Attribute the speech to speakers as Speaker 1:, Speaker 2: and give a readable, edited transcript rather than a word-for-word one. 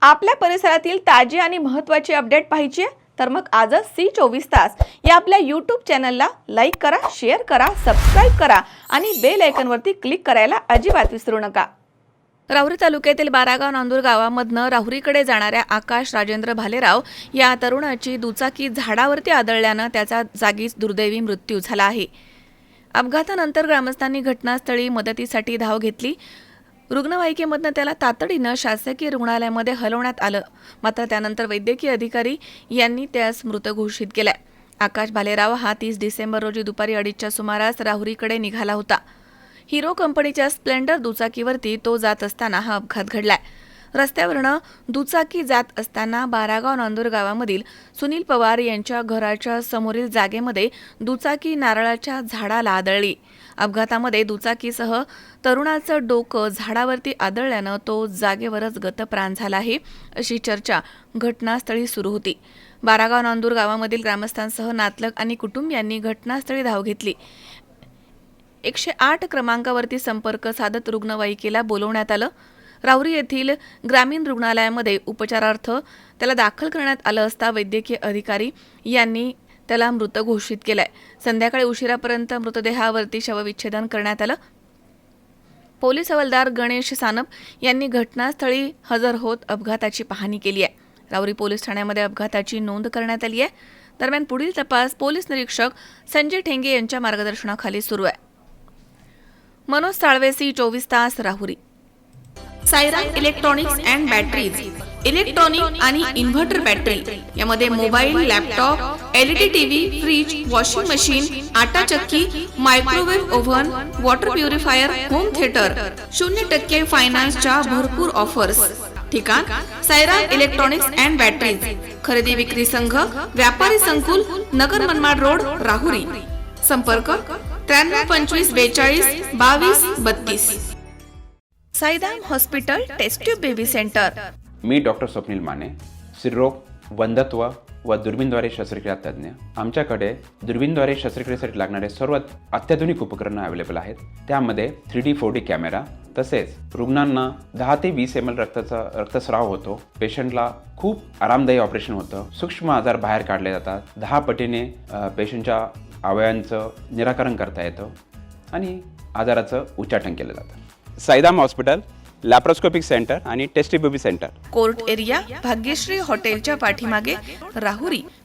Speaker 1: आपल्या परिसरातील ताजी आणि महत्त्वाची अपडेट पाहिजे आहे तर मग आजच C24 तास या आपल्या YouTube चॅनलला लाईक करा, शेअर करा, सबस्क्राइब करा आणि बेल आयकॉनवरती क्लिक करायला अजिबात विसरू नका। राहुरी तालुक्यातील बारागाव नांदूर गावामधनं राहुरीकडे जाणाऱ्या आकाश राजेंद्र भालेराव या तरुणाची दुचाकी झाडावरती आदळल्यानं त्याचा जागीच दुर्दैवी मृत्यू झाला आहे। अपघातानंतर ग्रामस्थांनी घटनास्थळी मदतीसाठी धाव घेतली। रुग्णवाहिकेमधनं त्याला तातडीनं शासकीय रुग्णालयामध्ये हलवण्यात आलं, मात्र त्यानंतर वैद्यकीय अधिकारी यांनी त्यास मृत घोषित केलाय। आकाश भालेराव हा 30 डिसेंबर रोजी दुपारी 2:30च्या सुमारास राहुरीकडे निघाला होता। हिरो कंपनीच्या स्प्लेंडर दुचाकीवरती तो जात असताना हा अपघात घडलाय। रस्त्यावरनं दुचाकी जात असताना बारागाव नांदूर गावामधील सुनील पवार यांच्या घराच्या समोरील जागेमध्ये दुचाकी नारळाच्या झाडाला आदळली। अपघातामध्ये दुचाकीसह तरुणाचं डोकं झाडावरती आदळल्यानं तो जागेवरच गतप्राण झाला आहे, अशी चर्चा घटनास्थळी सुरू होती। बारागाव नांदूर गावामधील ग्रामस्थांसह नातलग आणि कुटुंबियांनी घटनास्थळी धाव घेतली। 108 क्रमांकावरती संपर्क साधत रुग्णवाहिकेला बोलवण्यात आलं। राहुरी येथील ग्रामीण रुग्णालयामध्ये उपचारार्थ त्याला दाखल करण्यात आलं असता वैद्यकीय अधिकारी यांनी त्याला मृत घोषित केलाय। संध्याकाळी उशिरापर्यंत मृतदेहावरती शवविच्छेदन करण्यात आलं। पोलीस हवालदार गणेश सानप यांनी घटनास्थळी हजर होत अपघाताची पाहणी केली आहे। राहुरी पोलीस ठाण्यामध्ये अपघाताची नोंद करण्यात आली आहे। दरम्यान पुढील तपास पोलीस निरीक्षक संजय ठेंगे यांच्या मार्गदर्शनाखाली सुरू आहे। मनोज साळवे, C24 तास, Rahuri. Sairam electronics and batteries, electronic आणि इन्व्हर्टर बॅटरी यामध्ये mobile, laptop, LED TV, fridge, washing machine, आटा चक्की, microwave oven, water purifier, home theatre, 0% फायनान्सच्या भरपूर ऑफर्स। ठिकाण सायराम इलेक्ट्रॉनिक्स अँड बॅटरीज, खरेदी विक्री संघ, व्यापारी संकुल, नगर मनमाड रोड, राहुरी। संपर्क 93 25 42 22 32। Saidham hospital test tube baby centre.
Speaker 2: मी डॉक्टर स्वप्नील माने, स्त्रीरोग, वंध्यत्व व दुर्बीणद्वारे शस्त्रक्रिया तज्ञ। आमच्याकडे दुर्बीणद्वारे शस्त्रक्रियेसाठी लागणारे सर्व अत्याधुनिक उपकरणं अवेलेबल आहेत। त्यामध्ये 3D 4D कॅमेरा, तसेच रुग्णांना 10 ते 20 ml रक्तस्राव होतो। पेशंटला खूप आरामदायी ऑपरेशन होतं। सूक्ष्म आजार बाहेर काढले जातात। 10 पटीने पेशंटच्या अवयवांचं निराकरण करता येतं आणि आजाराचं उच्चाटन केलं जातं। साईदाम हॉस्पिटल, लॅप्रोस्कोपिक सेंटर आणि test tube baby centre,
Speaker 1: court area, Bhagyashri हॉटेलच्या पाठीमागे, राहुरी।